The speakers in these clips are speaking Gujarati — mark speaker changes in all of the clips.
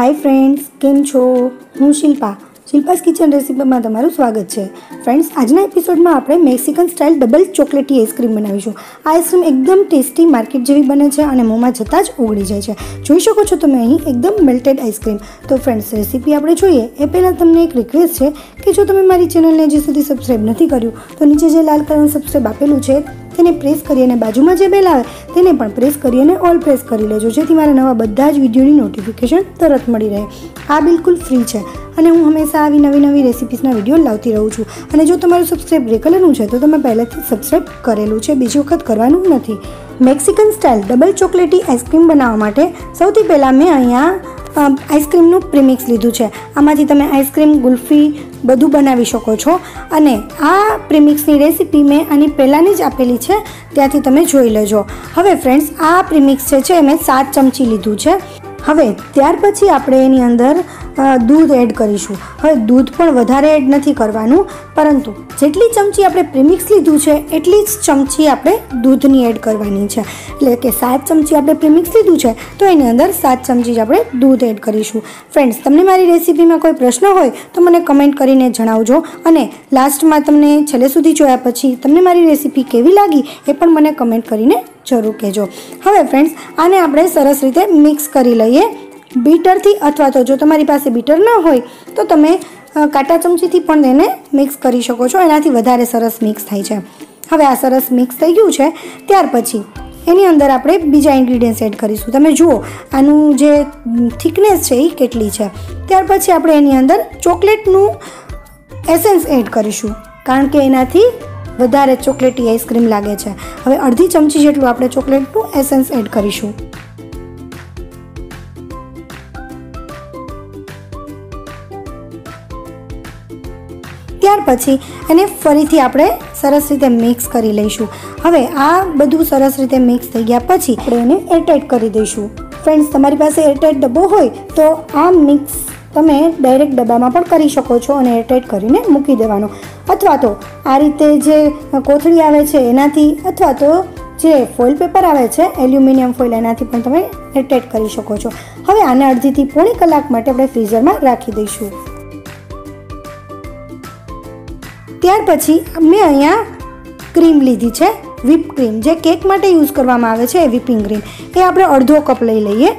Speaker 1: हाय फ्रेंड्स, केम छो? हूँ शिल्पा। शिल्पास किचन रेसिपी में तमारुं स्वागत है। फ्रेंड्स, आजना एपिसोड में आपणे मेक्सिकन स्टाइल डबल चॉकलेटी आइसक्रीम बनावीशुं। आ आइसक्रीम एकदम टेस्टी मार्केट जेवी बने छे अने मोंमां जतां ज ओगળી જાય છે। જોઈ શકો છો તમે અહીં एकदम मेल्टेड आइसक्रीम। तो फ्रेंड्स, रेसिपी આપણે જોઈએ એ પહેલાં તમને એક રિક્વેસ્ટ છે કે જો તમે મારી ચેનલને હજી સુધી સબસ્ક્રાઇબ નથી કર્યું તો નીચે જે લાલ કલરનું સબસ્ક્રાઇબ આપેલું છે તેને પ્રેસ કરી અને બાજુમાં જે બેલ આવે તેને પણ પ્રેસ કરી અને ઓલ પ્રેસ કરી લેજો, જેથી મારા નવા બધા જ વિડીયોની નોટિફિકેશન તરત મળી રહે। આ બિલકુલ ફ્રી છે અને હું હંમેશા આવી નવી રેસિપીસના વિડીયો લાવતી રહું છું। અને જો તમારું સબસ્ક્રાઇબ રેગ્યુલરનું છે તો તમે પહેલાથી સબસ્ક્રાઇબ કરેલું છે, બીજી વખત કરવાનું નથી। મેક્સિકન સ્ટાઇલ ડબલ ચોકલેટી આઈસ્ક્રીમ બનાવવા માટે સૌથી પહેલાં મેં અહીંયા આઈસ્ક્રીમનું પ્રીમિક્સ લીધું છે। આમાંથી તમે આઈસ્ક્રીમ, ગુલ્ફી બધું બનાવી શકો છો અને આ પ્રીમિક્સની રેસીપી મેં આની પહેલાંની જ આપેલી છે, ત્યાંથી તમે જોઈ લેજો। હવે ફ્રેન્ડ્સ, આ પ્રીમિક્સ છે મેં 7 ચમચી લીધું છે। હવે ત્યાર પછી આપણે એની અંદર दूध एड करीशुं। हवे दूध पण वधारे एड नथी करवानुं, परंतु जेटली चमची आपणे प्रीमिक्स लीधुं छे एटली ज चमची आपणे दूधनी एड करवानी छे। एटले के 7 चमची आपणे प्रीमिक्स लीधुं छे तो एनी अंदर 7 चमची ज आपणे दूध एड करीशुं। फ्रेंड्स, तमने मारी रेसिपीमां कोई प्रश्न होय तो मने कमेंट करीने जणावजो अने लास्टमां तमने छेल्ले सुधी जोया पछी तमने मारी रेसिपी केवी लागी ए पण मने कमेंट करीने जरूर कहेजो। हवे फ्रेंड्स, आने आपणे सरस रीते मिक्स करी लईए बीटर थी, अथवा तो जो तमारी पासे बीटर न होय तो तमे काटा चमची थी पण तेने मिक्स करी शको छो, एनाथी वधारे सरस मिक्स थाय छे। हवे आ सरस मिक्स थई गयुं छे त्यार पछी एनी अंदर आपणे बीजा इन्ग्रीडियंट्स एड करीशुं। तमे जुओ आनुं जे थिकनेस छे ए केटली छे। त्यार पछी आपणे एनी अंदर चॉकलेटनुं एसेंस एड करीशुं, कारण के एनाथी वधारे चॉकलेटी आइसक्रीम लागे छे। हवे अर्धी चमची जेटલું आपणे चॉकलेटनुं एसेंस एड करीशुं। ત્યાર પછી એને ફરીથી આપણે સરસ રીતે મિક્સ કરી લઈશું। હવે આ બધું સરસ રીતે મિક્સ થઈ ગયા પછી આપણે એને એરટાઈટ કરી દઈશું। ફ્રેન્ડ્સ, તમારી પાસે એરટાઈટ ડબ્બો હોય તો આ મિક્સ તમે ડાયરેક્ટ ડબ્બામાં પણ કરી શકો છો અને એરટાઈટ કરીને મૂકી દેવાનો, અથવા તો આ રીતે જે કોથળી આવે છે એનાથી, અથવા તો જે ફોઇલ પેપર આવે છે એલ્યુમિનિયમ ફોઇલ એનાથી પણ તમે એરટાઈટ કરી શકો છો। હવે આને અડધીથી પોણી કલાક માટે આપણે ફ્રીઝરમાં રાખી દઈશું। ત્યાર પછી મેં અહીંયા ક્રીમ લીધી છે, વ્હીપ ક્રીમ, જે કેક માટે યુઝ કરવામાં આવે છે એ વ્હીપિંગ ક્રીમ, એ આપણે અડધો કપ લઈ લઈએ।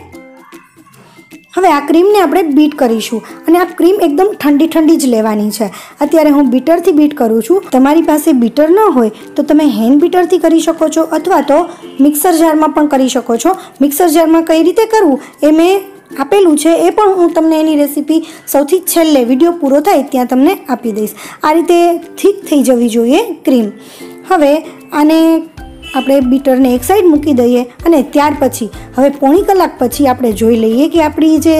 Speaker 1: હવે આ ક્રીમને આપણે બીટ કરીશું અને આ ક્રીમ એકદમ ઠંડી જ લેવાની છે। અત્યારે હું બીટરથી બીટ કરું છું। તમારી પાસે બીટર ન હોય તો તમે હેન્ડ બીટરથી કરી શકો છો, અથવા તો મિક્સર જારમાં પણ કરી શકો છો। મિક્સર જારમાં કઈ રીતે કરવું એ મેં આપેલું છે, એ પણ હું તમને એની રેસીપી સૌથી છેલ્લે વિડીયો પૂરો થાય ત્યાં તમને આપી દઈશ। આ રીતે થીક થઈ જવી જોઈએ ક્રીમ। હવે આને આપણે બીટરને એક સાઈડ મૂકી દઈએ અને ત્યાર પછી હવે પોણી કલાક પછી આપણે જોઈ લઈએ કે આપણી જે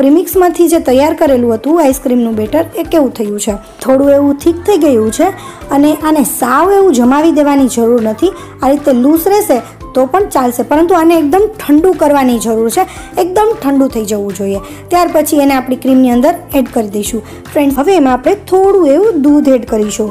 Speaker 1: પ્રીમિક્સમાંથી જે તૈયાર કરેલું હતું આઈસ્ક્રીમનું બેટર એ કેવું થયું છે। થોડું એવું થીક થઈ ગયું છે અને આને સાવ એવું જમાવી દેવાની જરૂર નથી। આ રીતે લૂઝ રહેશે તો પણ ચાલશે, પરંતુ આને એકદમ ઠંડુ કરવાની જરૂર છે, એકદમ ઠંડુ થઈ જવું જોઈએ। ત્યાર પછી એને આપણી ક્રીમની અંદર એડ કરી દઈશું। ફ્રેન્ડ્સ, હવે એમાં આપણે થોડું એવું દૂધ એડ કરીશું।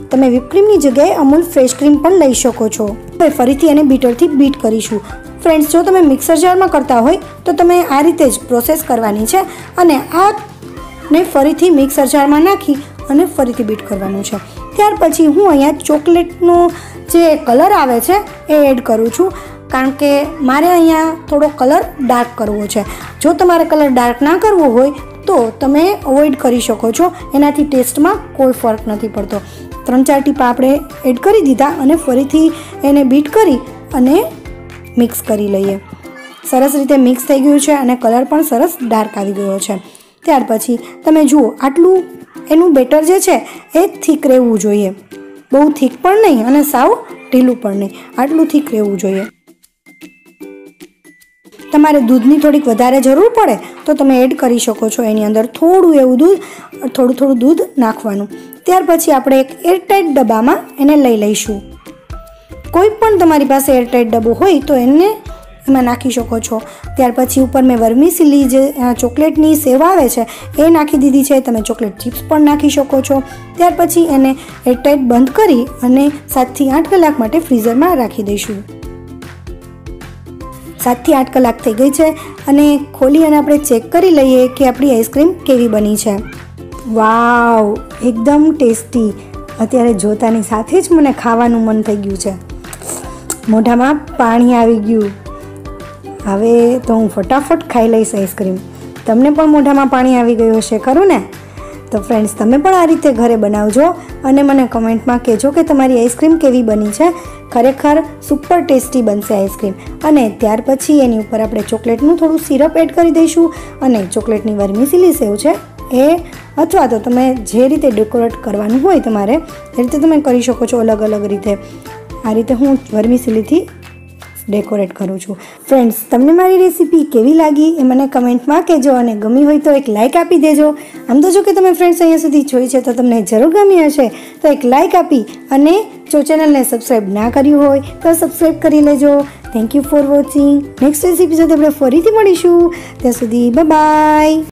Speaker 1: તમે વ્હીપ ક્રીમની જગ્યાએ અમૂલ ફ્રેશ ક્રીમ પણ લઈ શકો છો। હવે ફરીથી એને બીટરથી બીટ કરીશું। ફ્રેન્ડ્સ, જો તમે મિક્સર જારમાં કરતા હોય તો તમે આ રીતે જ પ્રોસેસ કરવાની છે અને આને ફરીથી મિક્સર જારમાં નાખી અને ફરીથી બીટ કરવાનું છે। ત્યાર પછી હું અહીંયા ચોકલેટનો જે કલર આવે છે એ એડ કરું છું, કારણ કે મારે અહીંયા થોડો કલર ડાર્ક કરવો છે। જો તમારે કલર ડાર્ક ના કરવો હોય તો તમે અવોઇડ કરી શકો છો, એનાથી ટેસ્ટમાં કોઈ ફરક નથી પડતો। 3-4 ટીપા આપણે એડ કરી દીધા અને ફરીથી એને બીટ કરી અને મિક્સ કરી લઈએ। સરસ રીતે મિક્સ થઈ ગયું છે અને કલર પણ સરસ ડાર્ક આવી ગયો છે। ત્યાર પછી તમે જુઓ આટલું એનું બેટર જે છે એ થીક રહેવું જોઈએ, બહુ થીક પણ નહીં અને સાવ ઢીલું પણ નહીં, આટલું થીક રહેવું જોઈએ। તમારે દૂધની થોડીક વધારે જરૂર પડે તો તમે એડ કરી શકો છો। એની અંદર થોડું એવું દૂધ, થોડું દૂધ નાખવાનું। ત્યાર પછી આપણે એક એરટાઈટ ડબ્બામાં એને લઈ લઈશું। કોઈ પણ તમારી પાસે એરટાઈટ ડબ્બો હોય તો એને એમાં નાખી શકો છો। ત્યાર પછી ઉપર મેં વર્મીસિલી જે ચોકલેટની સેવ આવે છે એ નાખી દીધી છે। તમે ચોકલેટ ચિપ્સ પણ નાખી શકો છો। ત્યાર પછી એને એરટાઈટ બંધ કરી અને 7 થી 8 કલાક માટે ફ્રીઝરમાં રાખી દઈશું। 7 થી 8 કલાક થઈ ગઈ છે અને ખોલી અને આપણે ચેક કરી લઈએ કે આપણી આઈસ્ક્રીમ કેવી બની છે. વાવ, એકદમ ટેસ્ટી. અત્યારે જોતાની સાથે જ મને ખાવાનું મન થઈ ગયું છે. મોઢામાં પાણી આવી ગયું. હવે તો હું ફટાફટ ખાઈ લઈશ આઈસ્ક્રીમ. તમને પણ મોઢામાં પાણી આવી ગયું હશે, ખરું ને? તો ફ્રેન્ડ્સ, તમે પણ આ રીતે ઘરે બનાવજો અને મને કમેન્ટમાં કહેજો કે તમારી આઈસ્ક્રીમ કેવી બની છે. ખરેખર સુપર ટેસ્ટી બનશે આઈસ્ક્રીમ. અને ત્યાર પછી એની ઉપર આપણે ચોકલેટનું થોડું સિરપ એડ કરી દઈશું અને ચોકલેટની વર્મિસેલી સેવ છે એ, અથવા તો તમે જે રીતે ડેકોરેટ કરવાનું હોય તમારે એ રીતે તમે કરી શકો છો, અલગ અલગ રીતે. આ રીતે હું વર્મિસેલીથી ડેકોરેટ કરું છું. ફ્રેન્ડ્સ, તમને મારી રેસીપી કેવી લાગી એ મને કમેન્ટમાં કહેજો અને ગમી હોય તો એક લાઇક આપી દેજો. આમ તો જો કે તમે ફ્રેન્ડ્સ અહીંયા સુધી જોઈ છે તો તમને જરૂર ગમી હશે, તો એક લાઇક આપી અને જો ચેનલને સબસ્ક્રાઈબ ના કર્યું હોય તો સબસ્ક્રાઈબ કરી લેજો. Thank you for watching. Next recipe સાથે આપણે ફરીથી મળીશું. ત્યાં સુધી બાય બાય.